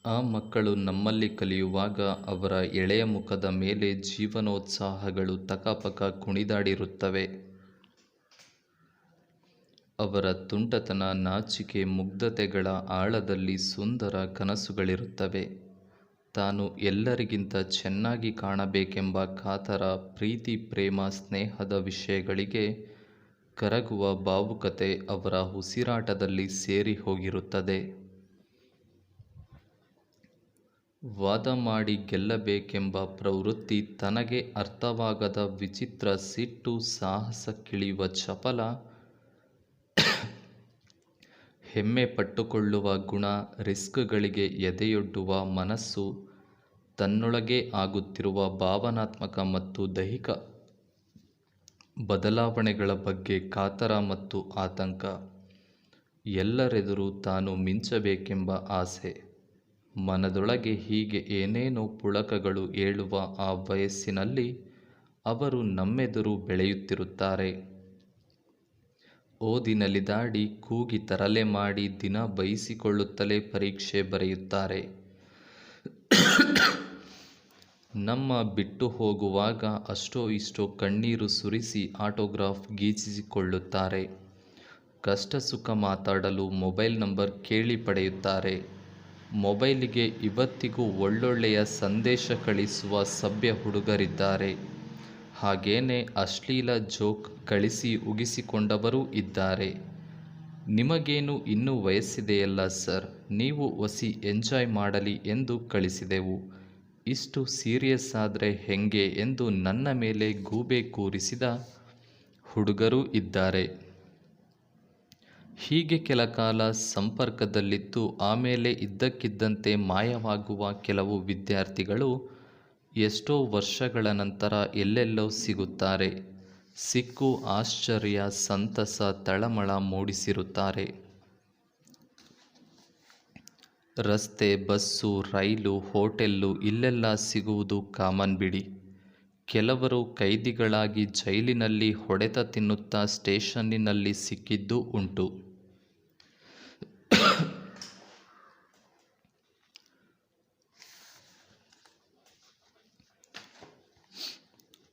ಆ ಮಕ್ಕಳು ನಮ್ಮಲ್ಲಿ ಕಲಿಯುವಾಗ ಅವರ ಎಳೆಯ ಮುಖದ ಮೇಲೆ ಜೀವನೋತ್ಸಾಹಗಳು ತಕಪಕ ಕುಣಿದಾಡಿರುತ್ತವೆ. ಅವರ ತುಂಟತನ, ನಾಚಿಕೆ, ಮುಗ್ಧತೆಗಳ ಆಳದಲ್ಲಿ ಸುಂದರ ಕನಸುಗಳಿರುತ್ತವೆ. ತಾನು ಎಲ್ಲರಿಗಿಂತ ಚೆನ್ನಾಗಿ ಕಾಣಬೇಕೆಂಬ ಕಾತರ, ಪ್ರೀತಿ, ಪ್ರೇಮ, ಸ್ನೇಹದ ವಿಷಯಗಳಿಗೆ ಕರಗುವ ಭಾವುಕತೆ ಅವರ ಉಸಿರಾಟದಲ್ಲಿ ಸೇರಿ ಹೋಗಿರುತ್ತದೆ. ವಾದ ಮಾಡಿ ಗೆಲ್ಲಬೇಕೆಂಬ ಪ್ರವೃತ್ತಿ, ತನಗೆ ಅರ್ಥವಾಗದ ವಿಚಿತ್ರ ಸಿಟ್ಟು, ಸಾಹಸಕ್ಕಿಳಿಯುವ ಚಪಲ, ಹೆಮ್ಮೆ ಪಟ್ಟುಕೊಳ್ಳುವ ಗುಣ, ರಿಸ್ಕ್ಗಳಿಗೆ ಎದೆಯೊಡ್ಡುವ ಮನಸ್ಸು, ತನ್ನೊಳಗೆ ಆಗುತ್ತಿರುವ ಭಾವನಾತ್ಮಕ ಮತ್ತು ದೈಹಿಕ ಬದಲಾವಣೆಗಳ ಬಗ್ಗೆ ಕಾತರ ಮತ್ತು ಆತಂಕ, ಎಲ್ಲರೆದುರು ತಾನು ಮಿಂಚಬೇಕೆಂಬ ಆಸೆ, ಮನದೊಳಗೆ ಹೀಗೆ ಏನೇನೋ ಪುಳಕಗಳು ಏಳುವ ಆ ವಯಸ್ಸಿನಲ್ಲಿ ಅವರು ನಮ್ಮೆದುರು ಬೆಳೆಯುತ್ತಿರುತ್ತಾರೆ. ಓದಿನಲಿದಾಡಿ, ಕೂಗಿ ತರಲೆ ಮಾಡಿ, ದಿನ ಬೈಸಿಕೊಳ್ಳುತ್ತಲೇ ಪರೀಕ್ಷೆ ಬರೆಯುತ್ತಾರೆ. ನಮ್ಮ ಬಿಟ್ಟು ಹೋಗುವಾಗ ಅಷ್ಟೋ ಇಷ್ಟೋ ಕಣ್ಣೀರು ಸುರಿಸಿ ಆಟೋಗ್ರಾಫ್ ಗೀಚಿಸಿಕೊಳ್ಳುತ್ತಾರೆ. ಕಷ್ಟ ಸುಖ ಮಾತಾಡಲು ಮೊಬೈಲ್ ನಂಬರ್ ಕೇಳಿ ಪಡೆಯುತ್ತಾರೆ. ಮೊಬೈಲಿಗೆ ಇವತ್ತಿಗೂ ಒಳ್ಳೊಳ್ಳೆಯ ಸಂದೇಶ ಕಳಿಸುವ ಸಭ್ಯ ಹುಡುಗರಿದ್ದಾರೆ. ಹಾಗೇನೆ ಅಶ್ಲೀಲ ಜೋಕ್ ಕಳಿಸಿ ಉಗಿಸಿಕೊಂಡವರೂ ಇದ್ದಾರೆ. ನಿಮಗೇನು ಇನ್ನೂ ವಯಸ್ಸಿದೆಯಲ್ಲ ಸರ್, ನೀವು ಒಸಿ ಎಂಜಾಯ್ ಮಾಡಲಿ ಎಂದು ಕಳಿಸಿದೆವು, ಇಷ್ಟು ಸೀರಿಯಸ್ ಆದ್ರೆ ಹೆಂಗೆ ಎಂದು ನನ್ನ ಮೇಲೆ ಗೂಬೆ ಕೂರಿಸಿದ ಹುಡುಗರೂ ಇದ್ದಾರೆ. ಹೀಗೆ ಕೆಲಕಾಲ ಸಂಪರ್ಕದಲ್ಲಿದ್ದು ಆಮೇಲೆ ಇದ್ದಕ್ಕಿದ್ದಂತೆ ಮಾಯವಾಗುವ ಕೆಲವು ವಿದ್ಯಾರ್ಥಿಗಳು ಎಷ್ಟೋ ವರ್ಷಗಳ ನಂತರ ಎಲ್ಲೆಲ್ಲೋ ಸಿಗುತ್ತಾರೆ. ಸಿಕ್ಕು ಆಶ್ಚರ್ಯ, ಸಂತಸ, ತಳಮಳ ಮೂಡಿಸಿರುತ್ತಾರೆ. ರಸ್ತೆ, ಬಸ್ಸು, ರೈಲು, ಹೋಟೆಲ್ಲು ಇಲ್ಲೆಲ್ಲ ಸಿಗುವುದು ಕಾಮನ್ ಬಿಡಿ. ಕೆಲವರು ಕೈದಿಗಳಾಗಿ ಜೈಲಿನಲ್ಲಿ ಹೊಡೆತ ತಿನ್ನುತ್ತಾ ಸ್ಟೇಷನ್ನಿನಲ್ಲಿ ಸಿಕ್ಕಿದ್ದೂ ಉಂಟು.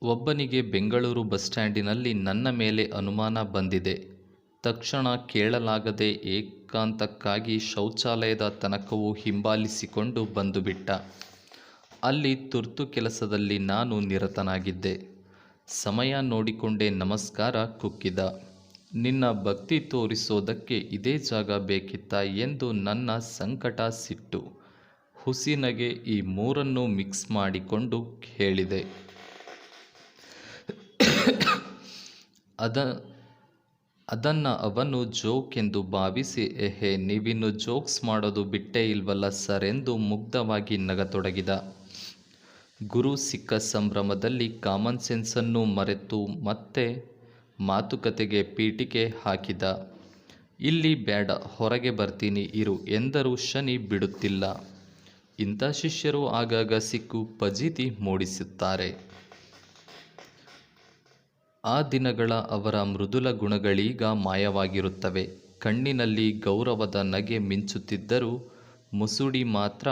ಒಬ್ಬನಿಗೆ ಬೆಂಗಳೂರು ಬಸ್ ಸ್ಟ್ಯಾಂಡಿನಲ್ಲಿ ನನ್ನ ಮೇಲೆ ಅನುಮಾನ ಬಂದಿದೆ. ತಕ್ಷಣ ಕೇಳಲಾಗದೆ ಏಕಾಂತಕ್ಕಾಗಿ ಶೌಚಾಲಯದ ತನಕವೂ ಹಿಂಬಾಲಿಸಿಕೊಂಡು ಬಂದುಬಿಟ್ಟ. ಅಲ್ಲಿ ತುರ್ತು ಕೆಲಸದಲ್ಲಿ ನಾನು ನಿರತನಾಗಿದ್ದೆ. ಸಮಯ ನೋಡಿಕೊಂಡೇ ನಮಸ್ಕಾರ ಕುಕ್ಕಿದ. ನಿನ್ನ ಭಕ್ತಿ ತೋರಿಸೋದಕ್ಕೆ ಇದೇ ಜಾಗ ಬೇಕಿತ್ತಾ ಎಂದು ನನ್ನ ಸಂಕಟ, ಸಿಟ್ಟು, ಹುಸಿನಗೆ ಈ ಮೂರನ್ನೂ ಮಿಕ್ಸ್ ಮಾಡಿಕೊಂಡು ಹೇಳಿದೆ. ಅದನ್ನ ಅವನು ಜೋಕ್ ಎಂದು ಭಾವಿಸಿ, ಎಹೆ, ನೀವಿನ್ನು ಜೋಕ್ಸ್ ಮಾಡೋದು ಬಿಟ್ಟೇ ಇಲ್ವಲ್ಲ ಸರ್ ಎಂದು ಮುಗ್ಧವಾಗಿ ನಗತೊಡಗಿದ. ಗುರು ಸಿಕ್ಕ ಸಂಭ್ರಮದಲ್ಲಿ ಕಾಮನ್ ಸೆನ್ಸನ್ನು ಮರೆತು ಮತ್ತೆ ಮಾತುಕತೆಗೆ ಪೀಠಿಕೆ ಹಾಕಿದ. ಇಲ್ಲಿ ಬೇಡ, ಹೊರಗೆ ಬರ್ತೀನಿ ಇರು ಎಂದರೂ ಶನಿ ಬಿಡುತ್ತಿಲ್ಲ. ಇಂಥ ಶಿಷ್ಯರು ಆಗಾಗ ಸಿಕ್ಕು ಫಜೀತಿ ಮೂಡಿಸುತ್ತಾರೆ. ಆ ದಿನಗಳ ಅವರ ಮೃದುಲ ಗುಣಗಳೀಗ ಮಾಯವಾಗಿರುತ್ತವೆ. ಕಣ್ಣಿನಲ್ಲಿ ಗೌರವದ ನಗೆ ಮಿಂಚುತ್ತಿದ್ದರೂ ಮುಸುಡಿ ಮಾತ್ರ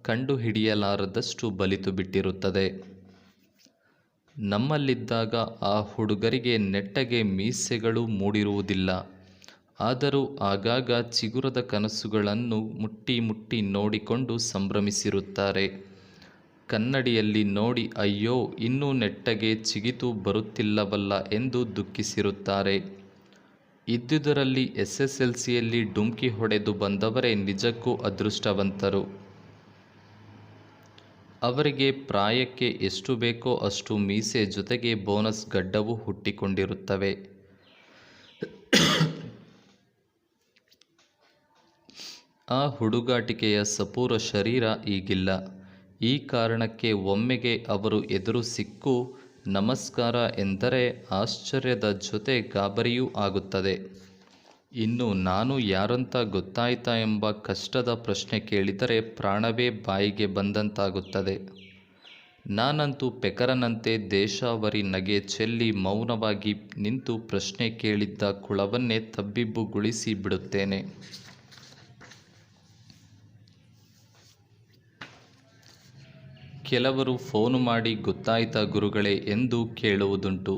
ಕಂಡುಹಿಡಿಯಲಾರದಷ್ಟು ಬಲಿತು ಬಿಟ್ಟಿರುತ್ತದೆ. ನಮ್ಮಲ್ಲಿದ್ದಾಗ ಆ ಹುಡುಗರಿಗೆ ನೆಟ್ಟಗೆ ಮೀಸೆಗಳು ಮೂಡಿರುವುದಿಲ್ಲ. ಆದರೂ ಆಗಾಗ ಚಿಗುರದ ಕನಸುಗಳನ್ನು ಮುಟ್ಟಿ ಮುಟ್ಟಿ ನೋಡಿಕೊಂಡು ಸಂಭ್ರಮಿಸಿರುತ್ತಾರೆ. ಕನ್ನಡಿಯಲ್ಲಿ ನೋಡಿ ಅಯ್ಯೋ, ಇನ್ನೂ ನೆಟ್ಟಗೆ ಚಿಗಿತು ಬರುತ್ತಿಲ್ಲವಲ್ಲ ಎಂದು ದುಃಖಿಸಿರುತ್ತಾರೆ. ಇದ್ದುದರಲ್ಲಿ SSLCಯಲ್ಲಿ ಡುಮ್ಕಿ ಹೊಡೆದು ಬಂದವರೇ ನಿಜಕ್ಕೂ ಅದೃಷ್ಟವಂತರು. ಅವರಿಗೆ ಪ್ರಾಯಕ್ಕೆ ಎಷ್ಟು ಬೇಕೋ ಅಷ್ಟು ಮೀಸೆ ಜೊತೆಗೆ ಬೋನಸ್ ಗಡ್ಡವೂ ಹುಟ್ಟಿಕೊಂಡಿರುತ್ತವೆ. ಆ ಹುಡುಗಾಟಿಕೆಯ ಸಪೂರ ಶರೀರ ಈಗಿಲ್ಲ. ಈ ಕಾರಣಕ್ಕೆ ಒಮ್ಮೆಗೆ ಅವರು ಎದುರು ಸಿಕ್ಕು ನಮಸ್ಕಾರ ಎಂದರೆ ಆಶ್ಚರ್ಯದ ಜೊತೆ ಗಾಬರಿಯೂ ಆಗುತ್ತದೆ. ಇನ್ನು ನಾನು ಯಾರಂತ ಗೊತ್ತಾಯ್ತಾ ಎಂಬ ಕಷ್ಟದ ಪ್ರಶ್ನೆ ಕೇಳಿದರೆ ಪ್ರಾಣವೇ ಬಾಯಿಗೆ ಬಂದಂತಾಗುತ್ತದೆ. ನಾನಂತೂ ಪೆಕರನಂತೆ ದೇಶಾವರಿ ನಗೆ ಚೆಲ್ಲಿ ಮೌನವಾಗಿ ನಿಂತು ಪ್ರಶ್ನೆ ಕೇಳಿದ್ದ ಕುಳವನ್ನೇ ತಬ್ಬಿಬ್ಬುಗೊಳಿಸಿ ಬಿಡುತ್ತೇನೆ. ಕೆಲವರು ಫೋನು ಮಾಡಿ ಗೊತ್ತಾಯ್ತಾ ಗುರುಗಳೇ ಎಂದು ಕೇಳುವುದುಂಟು.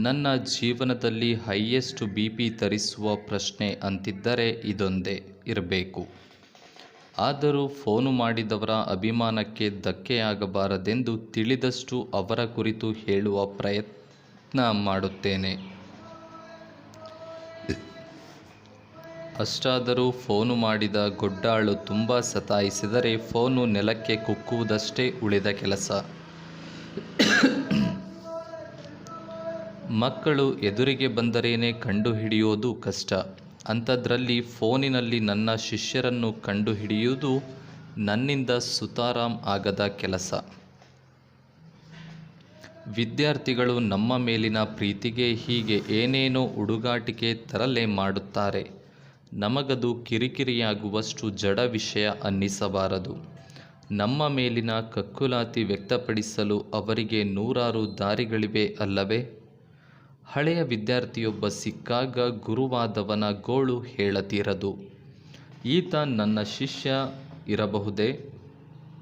ನನ್ನ ಜೀವನದಲ್ಲಿ ಹೈಯೆಸ್ಟ್ BP ತರಿಸುವ ಪ್ರಶ್ನೆ ಅಂತಿದ್ದರೆ ಇದೊಂದೇ ಇರಬೇಕು. ಆದರೂ ಫೋನು ಮಾಡಿದವರ ಅಭಿಮಾನಕ್ಕೆ ಧಕ್ಕೆಯಾಗಬಾರದೆಂದು ತಿಳಿದಷ್ಟು ಅವರ ಕುರಿತು ಹೇಳುವ ಪ್ರಯತ್ನ ಮಾಡುತ್ತೇನೆ. ಅಷ್ಟಾದರೂ ಫೋನು ಮಾಡಿದ ಗೊಡ್ಡಾಳು ತುಂಬ ಸತಾಯಿಸಿದರೆ ಫೋನು ನೆಲಕ್ಕೆ ಕುಕ್ಕುವುದಷ್ಟೇ ಉಳಿದ ಕೆಲಸ. ಮಕ್ಕಳು ಎದುರಿಗೆ ಬಂದರೇನೆ ಕಂಡುಹಿಡಿಯೋದು ಕಷ್ಟ. ಅಂಥದ್ರಲ್ಲಿ ಫೋನಿನಲ್ಲಿ ನನ್ನ ಶಿಷ್ಯರನ್ನು ಕಂಡುಹಿಡಿಯುವುದು ನನ್ನಿಂದ ಸುತಾರಾಮ್ ಆಗದ ಕೆಲಸ. ವಿದ್ಯಾರ್ಥಿಗಳು ನಮ್ಮ ಮೇಲಿನ ಪ್ರೀತಿಗೆ ಹೀಗೆ ಏನೇನೋ ಉಡುಗಾಟಿಕೆ ತರಲೆ ಮಾಡುತ್ತಾರೆ. ನಮಗದು ಕಿರಿಕಿರಿಯಾಗುವಷ್ಟು ಜಡ ವಿಷಯ ಅನ್ನಿಸಬಾರದು. ನಮ್ಮ ಮೇಲಿನ ಕಕ್ಕುಲಾತಿ ವ್ಯಕ್ತಪಡಿಸಲು ಅವರಿಗೆ ನೂರಾರು ದಾರಿಗಳಿವೆ ಅಲ್ಲವೇ? ಹಳೆಯ ವಿದ್ಯಾರ್ಥಿಯೊಬ್ಬ ಸಿಕ್ಕಾಗ ಗುರುವಾದವನ ಗೋಳು ಹೇಳತೀರದು. ಈತ ನನ್ನ ಶಿಷ್ಯ ಇರಬಹುದೇ,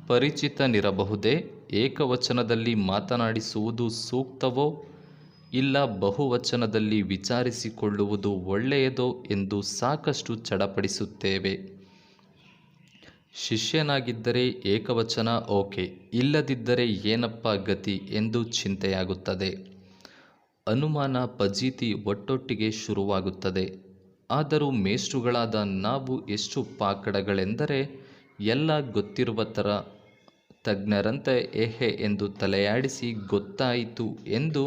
ಪರಿಚಿತನಿರಬಹುದೇ, ಏಕವಚನದಲ್ಲಿ ಮಾತನಾಡಿಸುವುದು ಸೂಕ್ತವೋ ಇಲ್ಲ ಬಹುವಚನದಲ್ಲಿ ವಿಚಾರಿಸಿಕೊಳ್ಳುವುದು ಒಳ್ಳೆಯದೋ ಎಂದು ಸಾಕಷ್ಟು ಚಡಪಡಿಸುತ್ತೇವೆ. ಶಿಷ್ಯನಾಗಿದ್ದರೆ ಏಕವಚನ ಓಕೆ, ಇಲ್ಲದಿದ್ದರೆ ಏನಪ್ಪ ಗತಿ ಎಂದು ಚಿಂತೆಯಾಗುತ್ತದೆ. ಅನುಮಾನ ಫಜೀತಿ ಒಟ್ಟೊಟ್ಟಿಗೆ ಶುರುವಾಗುತ್ತದೆ. ಆದರೂ ಮೇಷ್ಟ್ರುಗಳಾದ ನಾವು ಎಷ್ಟು ಪಾಕಡಗಳೆಂದರೆ ಎಲ್ಲ ಗೊತ್ತಿರುವ ಥರ ತಜ್ಞರಂತೆ ಏಹೆ ಎಂದು ತಲೆಯಾಡಿಸಿ ಗೊತ್ತಾಯಿತು ಎಂದು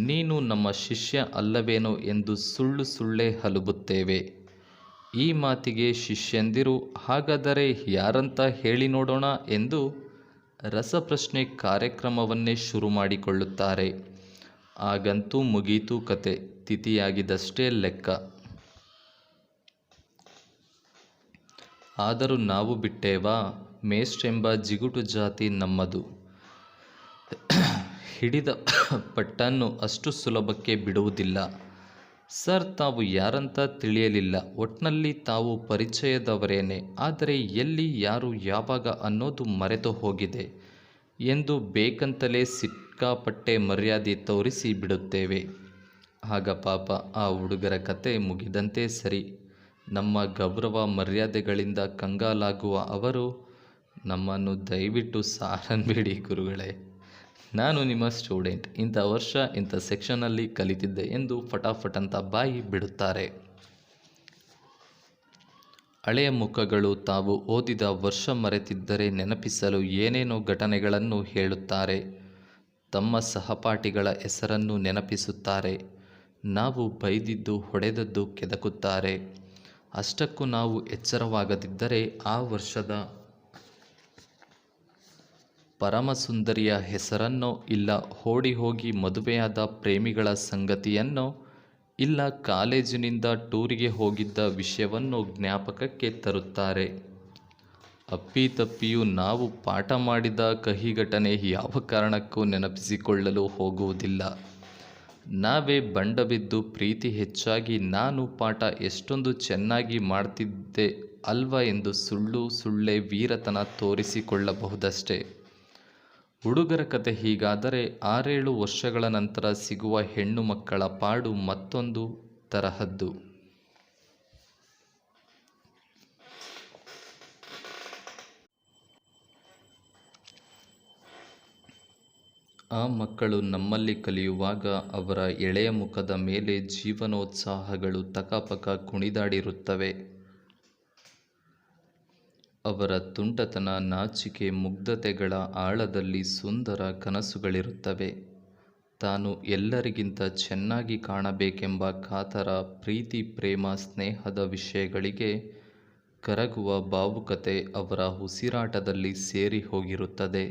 ನೀನು ನಮ್ಮ ಶಿಷ್ಯ ಅಲ್ಲವೇನೋ ಎಂದು ಸುಳ್ಳೇ ಹಲುಬುತ್ತೇವೆ. ಈ ಮಾತಿಗೆ ಶಿಷ್ಯಂದಿರು ಹಾಗಾದರೆ ಯಾರಂತ ಹೇಳಿ ನೋಡೋಣ ಎಂದು ರಸಪ್ರಶ್ನೆ ಕಾರ್ಯಕ್ರಮವನ್ನೇ ಶುರು ಮಾಡಿಕೊಳ್ಳುತ್ತಾರೆ. ಆಗಂತೂ ಮುಗೀತು ಕತೆ, ತಿಥಿಯಾಗಿದಷ್ಟೇ ಲೆಕ್ಕ. ಆದರೂ ನಾವು ಬಿಟ್ಟೇವಾ? ಮೇಷ್ಟ್ರೆಂಬ ಜಿಗುಟು ಜಾತಿ ನಮ್ಮದು. ಹಿಡಿದ ಪಟ್ಟನ್ನು ಅಷ್ಟು ಸುಲಭಕ್ಕೆ ಬಿಡುವುದಿಲ್ಲ. ಸರ್, ತಾವು ಯಾರಂತ ತಿಳಿಯಲಿಲ್ಲ. ಒಟ್ನಲ್ಲಿ ತಾವು ಪರಿಚಯದವರೇನೆ, ಆದರೆ ಎಲ್ಲಿ, ಯಾರು, ಯಾವಾಗ ಅನ್ನೋದು ಮರೆತು ಹೋಗಿದೆ ಎಂದು ಬೇಕಂತಲೇ ಸಿಕ್ಕಾಪಟ್ಟೆ ಮರ್ಯಾದೆ ತೋರಿಸಿ ಬಿಡುತ್ತೇವೆ. ಆಗ ಪಾಪ ಆ ಹುಡುಗರ ಕತೆ ಮುಗಿದಂತೆ ಸರಿ. ನಮ್ಮ ಗೌರವ ಮರ್ಯಾದೆಗಳಿಂದ ಕಂಗಾಲಾಗುವ ಅವರು ನಮ್ಮನ್ನು ದಯವಿಟ್ಟು ಸಾರನ್ಬೇಡಿ ಗುರುಗಳೇ, ನಾನು ನಿಮ್ಮ ಸ್ಟೂಡೆಂಟ್, ಇಂಥ ವರ್ಷ ಇಂಥ ಸೆಕ್ಷನ್ನಲ್ಲಿ ಕಲಿತಿದ್ದೆ ಎಂದು ಫಟಾಫಟ್ ಅಂತ ಬಾಯಿ ಬಿಡುತ್ತಾರೆ. ಹಳೆಯ ಮುಖಗಳು ತಾವು ಓದಿದ ವರ್ಷ ಮರೆತಿದ್ದರೆ ನೆನಪಿಸಲು ಏನೇನೋ ಘಟನೆಗಳನ್ನು ಹೇಳುತ್ತಾರೆ. ತಮ್ಮ ಸಹಪಾಠಿಗಳ ಹೆಸರನ್ನು ನೆನಪಿಸುತ್ತಾರೆ. ನಾವು ಬೈದಿದ್ದು ಹೊಡೆದದ್ದು ಕೆದಕುತ್ತಾರೆ. ಅಷ್ಟಕ್ಕೂ ನಾವು ಎಚ್ಚರವಾಗದಿದ್ದರೆ ಆ ವರ್ಷದ ಪರಮಸುಂದರಿಯ ಹೆಸರನ್ನೋ, ಇಲ್ಲ ಓಡಿ ಹೋಗಿ ಮದುವೆಯಾದ ಪ್ರೇಮಿಗಳ ಸಂಗತಿಯನ್ನೋ, ಇಲ್ಲ ಕಾಲೇಜಿನಿಂದ ಟೂರಿಗೆ ಹೋಗಿದ್ದ ವಿಷಯವನ್ನೋ ಜ್ಞಾಪಕಕ್ಕೆ ತರುತ್ತಾರೆ. ಅಪ್ಪಿತಪ್ಪಿಯೂ ನಾವು ಪಾಠ ಮಾಡಿದ ಕಹಿ ಘಟನೆ ಯಾವ ಕಾರಣಕ್ಕೂ ನೆನಪಿಸಿಕೊಳ್ಳಲು ಹೋಗುವುದಿಲ್ಲ. ನಾವೇ ಬಂಡ ಬಿದ್ದು ಪ್ರೀತಿ ಹೆಚ್ಚಾಗಿ ನಾನು ಪಾಠ ಎಷ್ಟೊಂದು ಚೆನ್ನಾಗಿ ಮಾಡ್ತಿದ್ದೆ ಅಲ್ವಾ ಎಂದು ಸುಳ್ಳೇ ವೀರತನ ತೋರಿಸಿಕೊಳ್ಳಬಹುದಷ್ಟೇ. ಹುಡುಗರ ಕತೆ ಹೀಗಾದರೆ 6-7 ವರ್ಷಗಳ ನಂತರ ಸಿಗುವ ಹೆಣ್ಣು ಮಕ್ಕಳ ಪಾಡು ಮತ್ತೊಂದು ತರಹದ್ದು. ಆ ಮಕ್ಕಳು ನಮ್ಮಲ್ಲಿ ಕಲಿಯುವಾಗ ಅವರ ಎಳೆಯ ಮುಖದ ಮೇಲೆ ಜೀವನೋತ್ಸಾಹಗಳು ತಕಪಕ ಕುಣಿದಾಡಿರುತ್ತವೆ. ಅವರ ತುಂಟತನ, ನಾಚಿಕೆ, ಮುಗ್ಧತೆಗಳ ಆಳದಲ್ಲಿ ಸುಂದರ ಕನಸುಗಳಿರುತ್ತವೆ. ತಾನು ಎಲ್ಲರಿಗಿಂತ ಚೆನ್ನಾಗಿ ಕಾಣಬೇಕೆಂಬ ಕಾತರ, ಪ್ರೀತಿ, ಪ್ರೇಮ, ಸ್ನೇಹದ ವಿಷಯಗಳಿಗೆ ಕರಗುವ ಭಾವುಕತೆ ಅವರ ಉಸಿರಾಟದಲ್ಲಿ ಸೇರಿ ಹೋಗಿರುತ್ತದೆ.